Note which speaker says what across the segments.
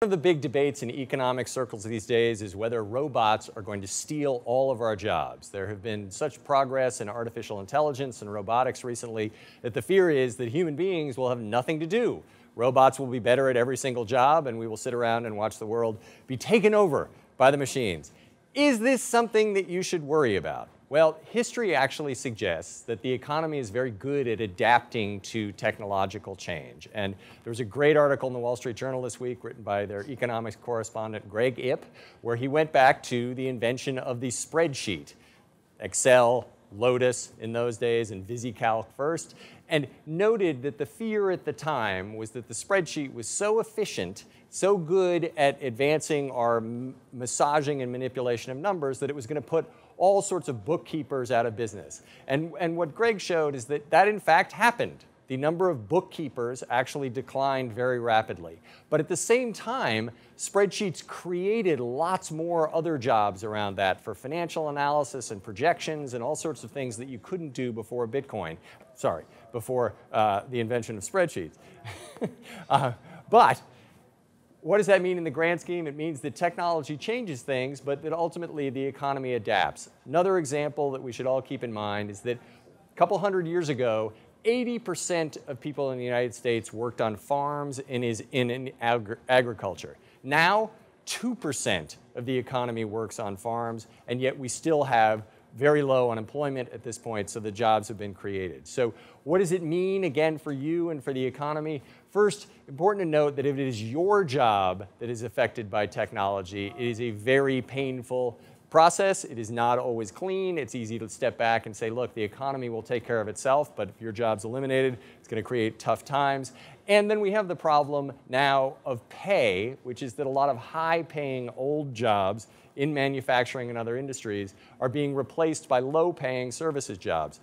Speaker 1: One of the big debates in economic circles these days is whether robots are going to steal all of our jobs. There have been such progress in artificial intelligence and robotics recently that the fear is that human beings will have nothing to do. Robots will be better at every single job, and we will sit around and watch the world be taken over by the machines. Is this something that you should worry about? Well, history actually suggests that the economy is very good at adapting to technological change. And there was a great article in the Wall Street Journal this week written by their economics correspondent, Greg Ip, where he went back to the invention of the spreadsheet. Excel, Lotus in those days, and VisiCalc first, and noted that the fear at the time was that the spreadsheet was so efficient, so good at advancing our massaging and manipulation of numbers that it was going to put all sorts of bookkeepers out of business. And what Greg showed is that that in fact happened. The number of bookkeepers actually declined very rapidly. But at the same time, spreadsheets created lots more other jobs around that for financial analysis and projections and all sorts of things that you couldn't do before Bitcoin. Sorry, before the invention of spreadsheets. But what does that mean in the grand scheme? It means that technology changes things, but that ultimately the economy adapts. Another example that we should all keep in mind is that a couple hundred years ago, 80% of people in the United States worked on farms and is in agriculture. Now, 2% of the economy works on farms, and yet we still have very low unemployment at this point, so the jobs have been created. So what does it mean, again, for you and for the economy? First, important to note that if it is your job that is affected by technology, it is a very painful process. It is not always clean. It's easy to step back and say, look, the economy will take care of itself, but if your job's eliminated, it's going to create tough times. And then we have the problem now of pay, which is that a lot of high-paying old jobs in manufacturing and other industries are being replaced by low-paying services jobs.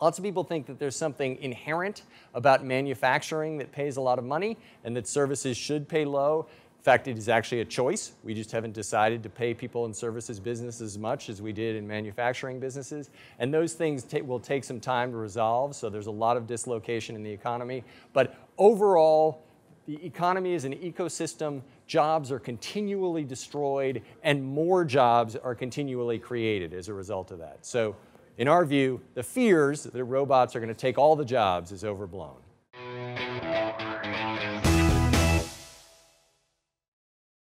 Speaker 1: Lots of people think that there's something inherent about manufacturing that pays a lot of money and that services should pay low. In fact, it is actually a choice. We just haven't decided to pay people in services business as much as we did in manufacturing businesses. And those things will take some time to resolve, so there's a lot of dislocation in the economy. But overall, the economy is an ecosystem. Jobs are continually destroyed, and more jobs are continually created as a result of that. So in our view, the fears that robots are going to take all the jobs is overblown.